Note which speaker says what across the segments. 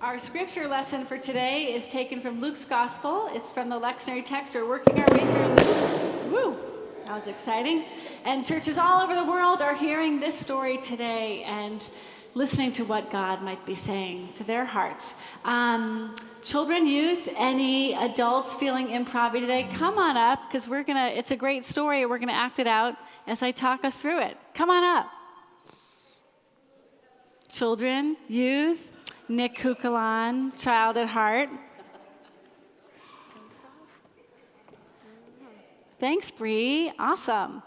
Speaker 1: Our scripture lesson for today is taken from Luke's Gospel. It's from the lectionary text. We're working our way through Luke. Woo! That was exciting. And churches all over the world are hearing this story today and listening to what God might be saying to their hearts. Children, youth, any adults feeling improv today, come on up, because it's a great story. We're gonna act it out as I talk us through it. Come on up. Children, youth, Nick Kukalan, child at heart. Thanks, Bree. Awesome.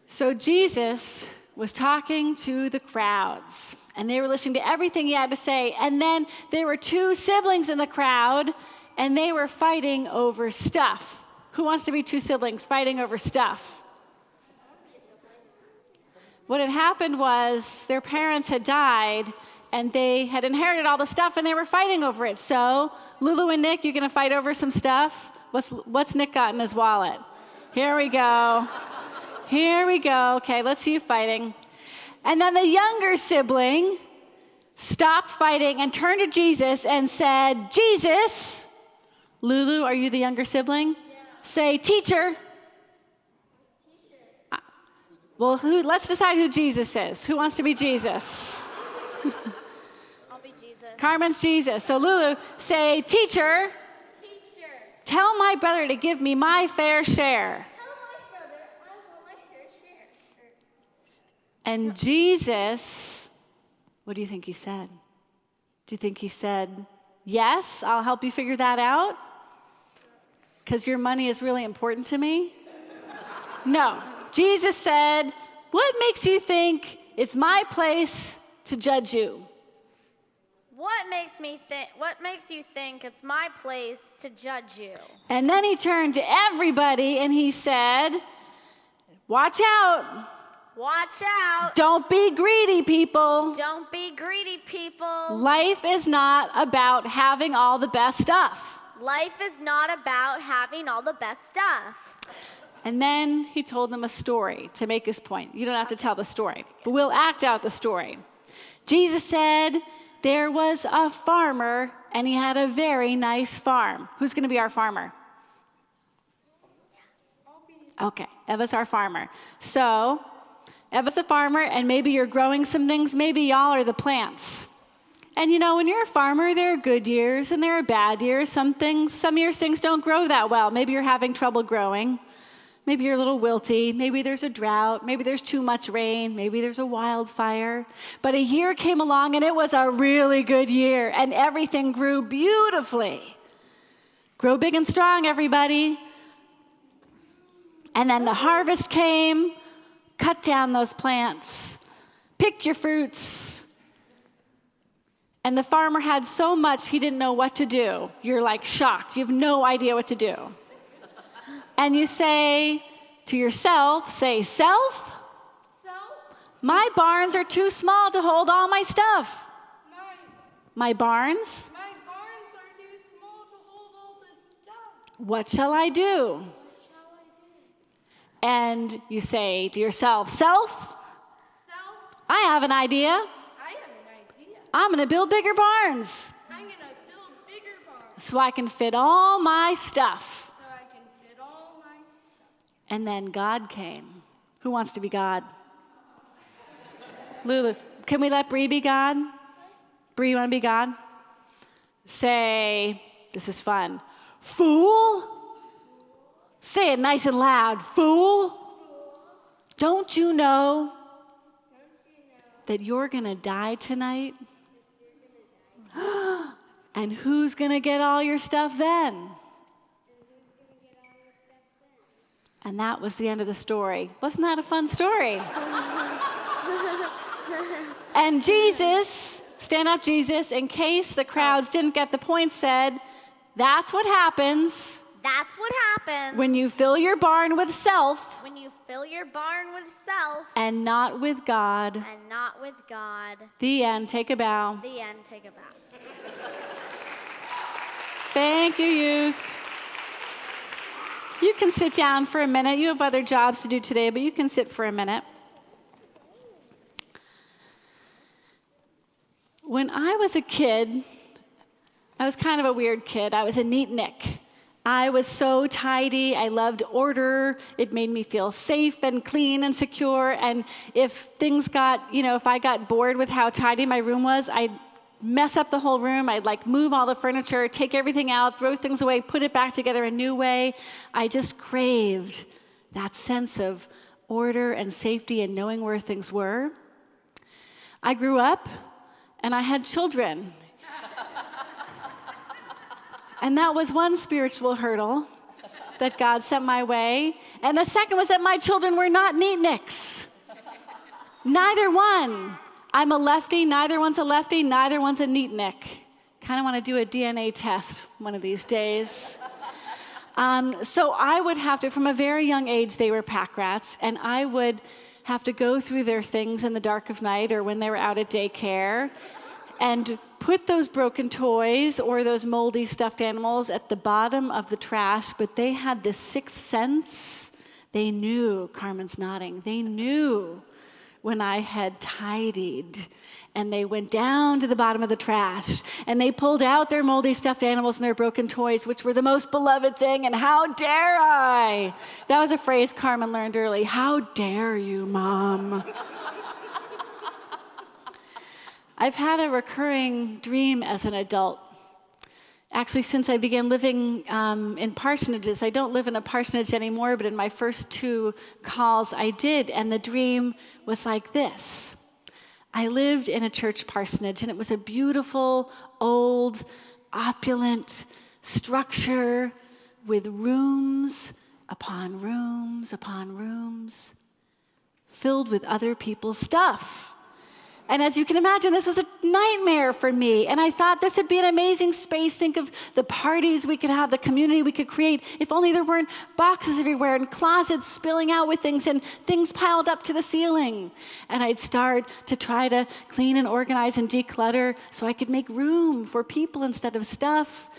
Speaker 1: So Jesus was talking to the crowds, and they were listening to everything he had to say. And then there were two siblings in the crowd, and they were fighting over stuff. Who wants to be two siblings fighting over stuff? What had happened was their parents had died, and they had inherited all the stuff, and they were fighting over it. So, Lulu and Nick, you're going to fight over some stuff? What's Nick got in his wallet? Here we go. Here we go. Okay, let's see you fighting. And then the younger sibling stopped fighting and turned to Jesus and said, Jesus, Lulu, are you the younger sibling? Yeah. Say, teacher. Well, let's decide who Jesus is. Who wants to be Jesus?
Speaker 2: I'll be Jesus.
Speaker 1: Carmen's Jesus. So Lulu, say, teacher.
Speaker 2: Teacher.
Speaker 1: Tell my brother to give me my fair share.
Speaker 2: Tell my brother I want my fair share.
Speaker 1: And Jesus, what do you think he said? Do you think he said, yes, I'll help you figure that out? Because your money is really important to me? No. Jesus said, what makes you think it's my place to judge you?
Speaker 2: What makes you think it's my place to judge you?
Speaker 1: And then he turned to everybody and he said, watch out.
Speaker 2: Watch out.
Speaker 1: Don't be greedy, people.
Speaker 2: Don't be greedy, people.
Speaker 1: Life is not about having all the best stuff.
Speaker 2: Life is not about having all the best stuff.
Speaker 1: And then he told them a story to make his point. You don't have to tell the story, but we'll act out the story. Jesus said there was a farmer, and he had a very nice farm. Who's going to be our farmer? Okay, Eva's our farmer. So, Eva's the farmer, and maybe you're growing some things. Maybe y'all are the plants. And you know, when you're a farmer, there are good years and there are bad years. Some years things don't grow that well. Maybe you're having trouble growing. Maybe you're a little wilty. Maybe there's a drought. Maybe there's too much rain. Maybe there's a wildfire. But a year came along, and it was a really good year, and everything grew beautifully. Grow big and strong, everybody. And then the harvest came. Cut down those plants. Pick your fruits. And the farmer had so much he didn't know what to do. You're like shocked. You have no idea what to do. And you say to yourself, say, self, my barns are too small to hold all my stuff. My barns?
Speaker 2: My barns are too small to hold all this stuff.
Speaker 1: What shall I do? And you say to yourself, self, I have an idea. I'm going to build bigger barns. So I can fit all my stuff. And then God came. Who wants to be God? Lulu, can we let Bree be God? Bree, you want to be God? Say, this is fun. Fool? Say it nice and loud. Fool? Don't you know that you're going to die tonight? And who's going to get all your stuff then? And that was the end of the story. Wasn't that a fun story? And Jesus, stand up, Jesus, in case the crowds didn't get the point, said, that's what happens.
Speaker 2: That's what happens.
Speaker 1: When you fill your barn with self.
Speaker 2: When you fill your barn with self.
Speaker 1: And not with God.
Speaker 2: And not with God.
Speaker 1: The end. Take a bow.
Speaker 2: The end. Take a bow.
Speaker 1: Thank you, youth. You can sit down for a minute. You have other jobs to do today, but you can sit for a minute. When I was a kid, I was kind of a weird kid. I was a neatnik. I was so tidy. I loved order. It made me feel safe and clean and secure. And if things got, if I got bored with how tidy my room was, I'd mess up the whole room. I'd move all the furniture, take everything out, throw things away, put it back together a new way. I just craved that sense of order and safety and knowing where things were. I grew up and I had children. And that was one spiritual hurdle that God sent my way. And the second was that my children were not neatniks. Neither one. I'm a lefty, neither one's a lefty, neither one's a neatnik. Kind of want to do a DNA test one of these days. So I would have to, from a very young age, they were pack rats, and I would have to go through their things in the dark of night or when they were out at daycare and put those broken toys or those moldy stuffed animals at the bottom of the trash, but they had this sixth sense. They knew, Carmen's nodding, they knew when I had tidied, and they went down to the bottom of the trash, and they pulled out their moldy stuffed animals and their broken toys, which were the most beloved thing, and how dare I? That was a phrase Carmen learned early. How dare you, Mom? I've had a recurring dream as an adult. Actually, since I began living in parsonages, I don't live in a parsonage anymore, but in my first 2 calls I did, and the dream was like this. I lived in a church parsonage, and it was a beautiful, old, opulent structure with rooms upon rooms upon rooms, filled with other people's stuff. And as you can imagine, this was a nightmare for me. And I thought this would be an amazing space. Think of the parties we could have, the community we could create, if only there weren't boxes everywhere and closets spilling out with things and things piled up to the ceiling. And I'd start to try to clean and organize and declutter so I could make room for people instead of stuff.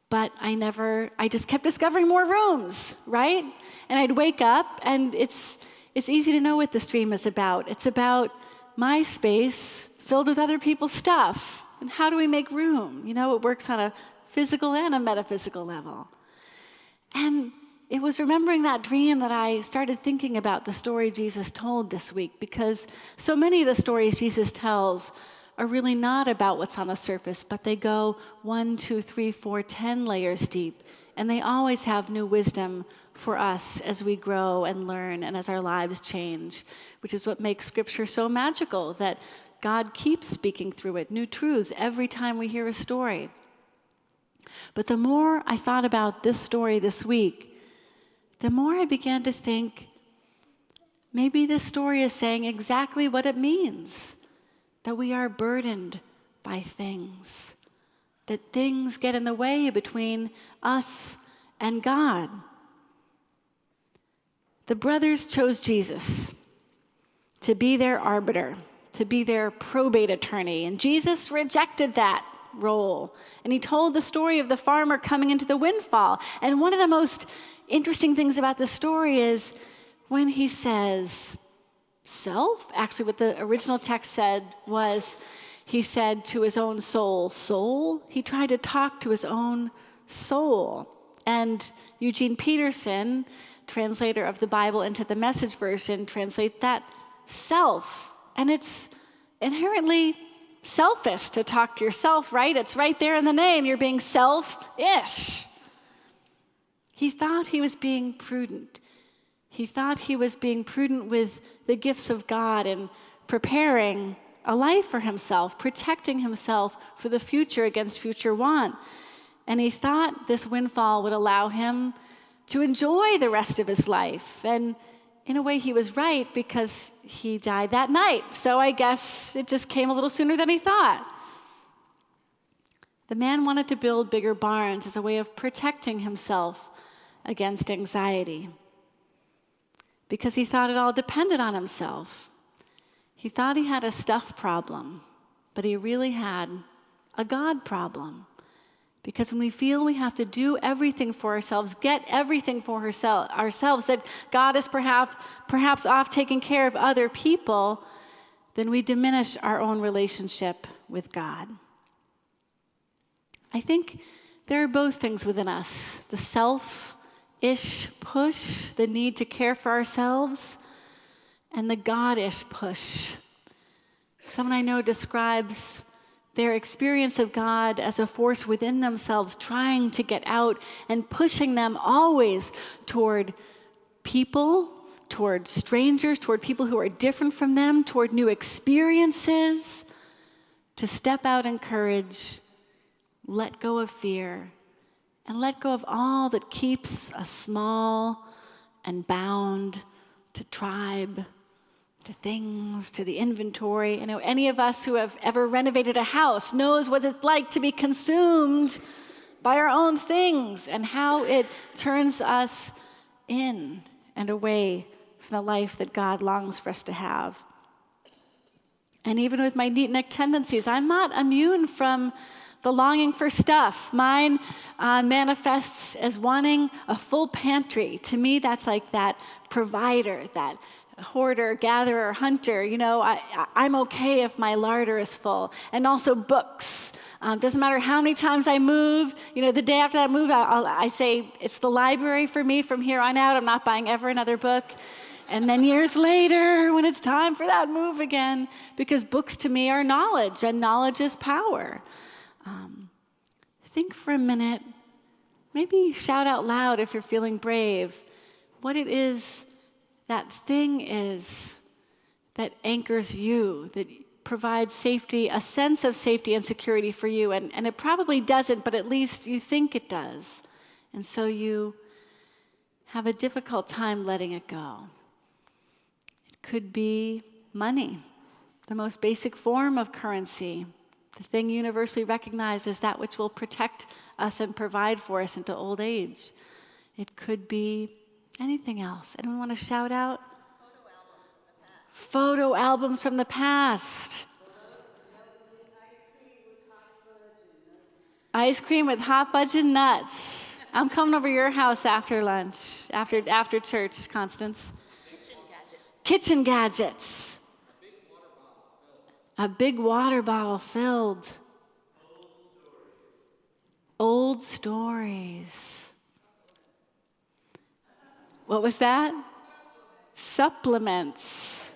Speaker 1: But I just kept discovering more rooms, right? And I'd wake up, and it's easy to know what this dream is about. It's about my space filled with other people's stuff. And how do we make room? It works on a physical and a metaphysical level. And it was remembering that dream that I started thinking about the story Jesus told this week, because so many of the stories Jesus tells are really not about what's on the surface, but they go 1, 2, 3, 4, 10 layers deep. And they always have new wisdom for us as we grow and learn and as our lives change, which is what makes Scripture so magical, that God keeps speaking through it, new truths every time we hear a story. But the more I thought about this story this week, the more I began to think, maybe this story is saying exactly what it means, that we are burdened by things, that things get in the way between us and God. The brothers chose Jesus to be their arbiter, to be their probate attorney, and Jesus rejected that role. And he told the story of the farmer coming into the windfall. And one of the most interesting things about this story is when he says self, actually what the original text said was, he said to his own soul, he tried to talk to his own soul. And Eugene Peterson, translator of the Bible into the Message version, translate that self. And it's inherently selfish to talk to yourself, right? It's right there in the name. You're being self-ish. He thought he was being prudent. He thought he was being prudent with the gifts of God and preparing a life for himself, protecting himself for the future against future want. And he thought this windfall would allow him to enjoy the rest of his life. And in a way, he was right, because he died that night. So I guess it just came a little sooner than he thought. The man wanted to build bigger barns as a way of protecting himself against anxiety, because he thought it all depended on himself. He thought he had a stuff problem, but he really had a God problem. Because when we feel we have to do everything for ourselves, get everything for ourselves, that God is perhaps off taking care of other people, then we diminish our own relationship with God. I think there are both things within us, the self-ish push, the need to care for ourselves, and the God-ish push. Someone I know describes their experience of God as a force within themselves, trying to get out and pushing them always toward people, toward strangers, toward people who are different from them, toward new experiences, to step out in courage, let go of fear, and let go of all that keeps us small and bound to tribe, to things, to the inventory. Any of us who have ever renovated a house knows what it's like to be consumed by our own things and how it turns us in and away from the life that God longs for us to have. And even with my neat-neck tendencies, I'm not immune from the longing for stuff. Mine manifests as wanting a full pantry. To me, that's like that provider, that hoarder, gatherer, hunter. I'm okay if my larder is full. And also books. Doesn't matter how many times I move. The day after that move, I say, it's the library for me from here on out. I'm not buying ever another book. And then years later, when it's time for that move again, because books to me are knowledge, and knowledge is power. Think for a minute, maybe shout out loud if you're feeling brave, what it is, that thing is that anchors you, that provides safety, a sense of safety and security for you. And it probably doesn't, but at least you think it does. And so you have a difficult time letting it go. It could be money, the most basic form of currency, the thing universally recognized as that which will protect us and provide for us into old age. It could be anything else. Anyone want to shout out? Photo albums from the past. Ice cream with hot fudge and nuts. I'm coming over to your house after lunch, after church, Constance. Kitchen gadgets. A big water bottle filled. Old stories. What was that? Supplements.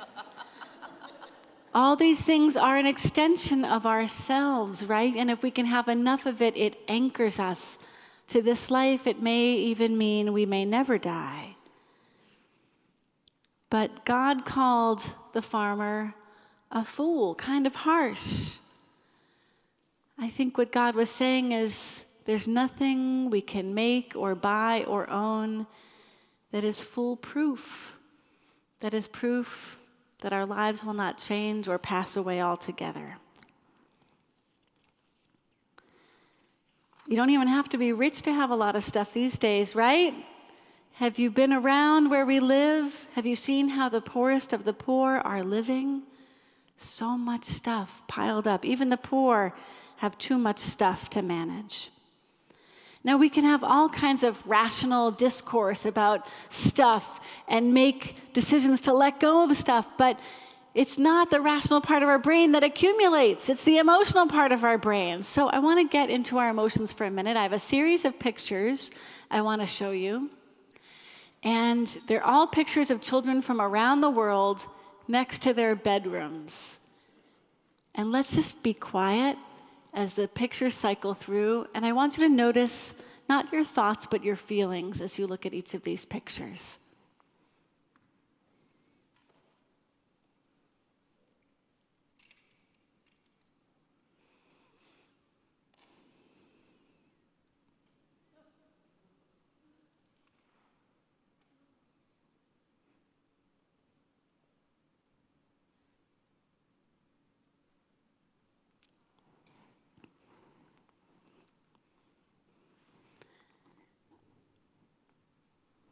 Speaker 1: All these things are an extension of ourselves, right? And if we can have enough of it, it anchors us to this life. It may even mean we may never die. But God called the farmer a fool, kind of harsh. I think what God was saying is there's nothing we can make or buy or own that is foolproof, that is proof that our lives will not change or pass away altogether. You don't even have to be rich to have a lot of stuff these days, right? Have you been around where we live? Have you seen how the poorest of the poor are living? So much stuff piled up. Even the poor have too much stuff to manage. Now, we can have all kinds of rational discourse about stuff and make decisions to let go of stuff, but it's not the rational part of our brain that accumulates. It's the emotional part of our brain. So I want to get into our emotions for a minute. I have a series of pictures I want to show you. And they're all pictures of children from around the world next to their bedrooms. And let's just be quiet as the pictures cycle through. And I want you to notice not your thoughts, but your feelings as you look at each of these pictures.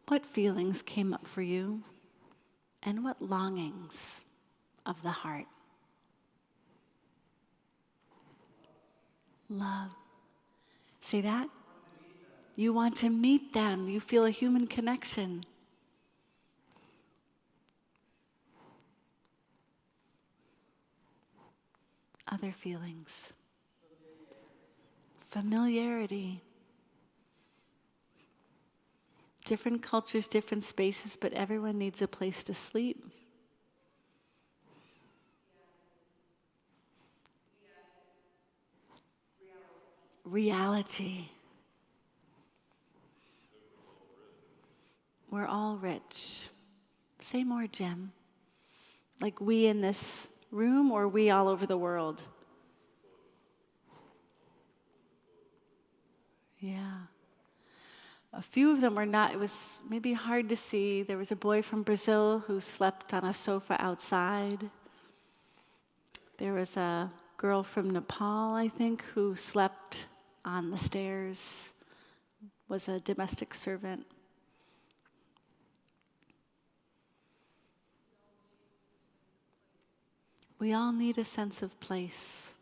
Speaker 1: What feelings came up for you, and what longings of the heart? Love. See that? You want to meet them. You feel a human connection. Other feelings. Familiarity. Different cultures, different spaces, but everyone needs a place to sleep. Reality. We're all rich. Say more, Jim. Like we in this room or we all over the world? Yeah. A few of them were not, it was maybe hard to see. There was a boy from Brazil who slept on a sofa outside. There was a girl from Nepal, I think, who slept on the stairs, was a domestic servant. We all need a sense of place.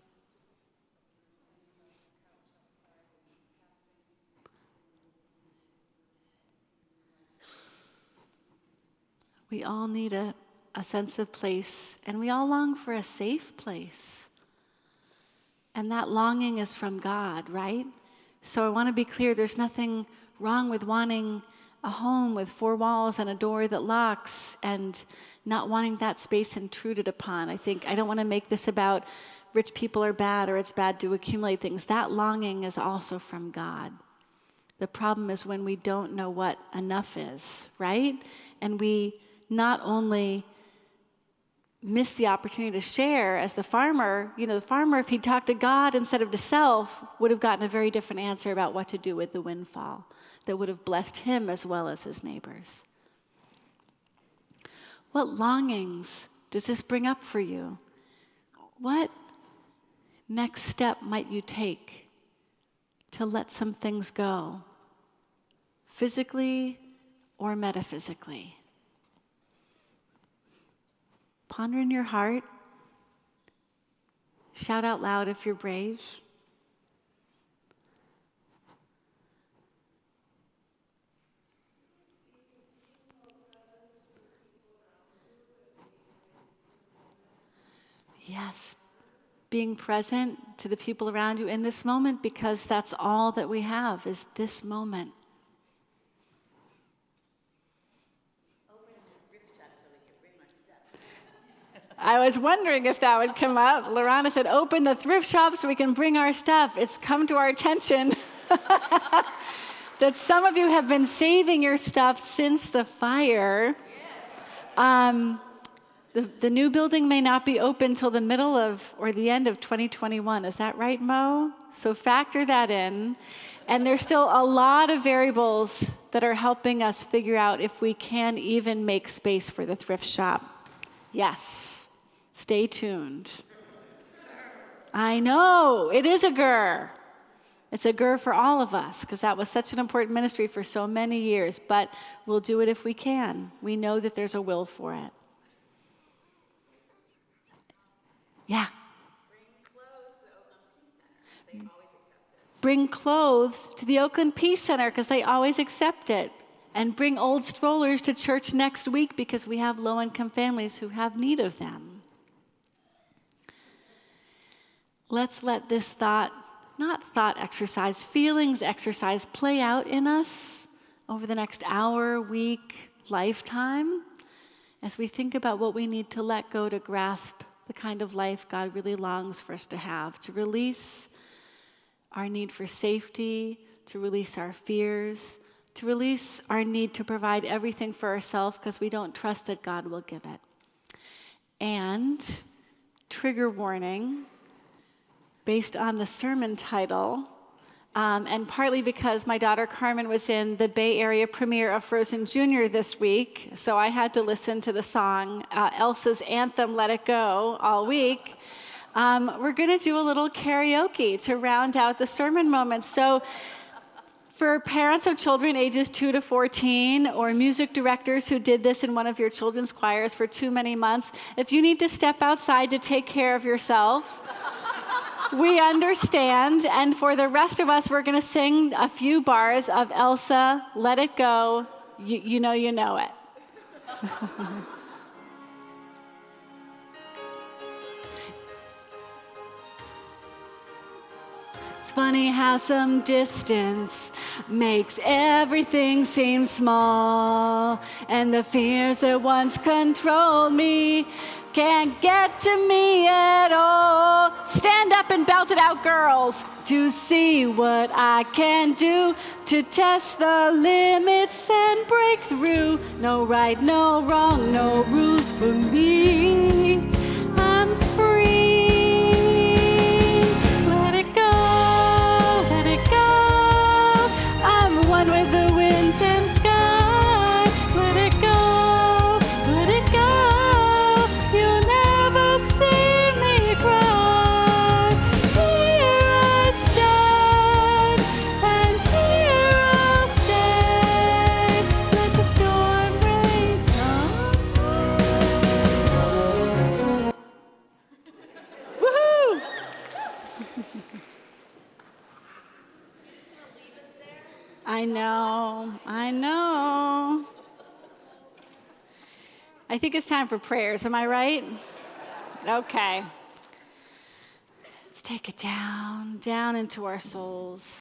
Speaker 1: We all need a sense of place, and we all long for a safe place. And that longing is from God, right? So I want to be clear, there's nothing wrong with wanting a home with 4 walls and a door that locks and not wanting that space intruded upon. I don't want to make this about rich people are bad or it's bad to accumulate things. That longing is also from God. The problem is when we don't know what enough is, right? And we not only miss the opportunity to share as the farmer, if he'd talked to God instead of to self, would have gotten a very different answer about what to do with the windfall that would have blessed him as well as his neighbors. What longings does this bring up for you? What next step might you take to let some things go, physically or metaphysically? Ponder in your heart. Shout out loud if you're brave. Yes, being present to the people around you in this moment, because that's all that we have is this moment. I was wondering if that would come up. Lorana said, open the thrift shop so we can bring our stuff. It's come to our attention that some of you have been saving your stuff since the fire. The new building may not be open till the middle of or the end of 2021. Is that right, Mo? So factor that in. And there's still a lot of variables that are helping us figure out if we can even make space for the thrift shop. Yes. Stay tuned. I know, it is a grr. It's a grr for all of us, because that was such an important ministry for so many years, but we'll do it if we can. We know that there's a will for it. Yeah. Bring clothes to the Oakland Peace Center because they always accept it. And bring old strollers to church next week because we have low-income families who have need of them. Let's let this feelings exercise play out in us over the next hour, week, lifetime, as we think about what we need to let go to grasp the kind of life God really longs for us to have, to release our need for safety, to release our fears, to release our need to provide everything for ourselves because we don't trust that God will give it. And, trigger warning, based on the sermon title, and partly because my daughter Carmen was in the Bay Area premiere of Frozen Jr. this week, so I had to listen to the song, Elsa's anthem, Let It Go, all week. We're going to do a little karaoke to round out the sermon moments. So for parents of children ages 2 to 14, or music directors who did this in one of your children's choirs for too many months, if you need to step outside to take care of yourself, we understand. And for the rest of us, we're going to sing a few bars of Elsa, Let It Go. You know it. It's funny how some distance makes everything seem small, and the fears that once controlled me can't get to me at all. Stand up and belt it out, girls, to see what I can do to test the limits and break through. No right, no wrong, no rules for me. I'm free. Let it go, let it go. I'm one with the wind and sky. Let it go, let it go. You'll never see me cry. Here I stand, and here I'll stay. Let the storm rage on. Woohoo! I know, I know. I think it's time for prayers, am I right? Okay. Let's take it down, down into our souls.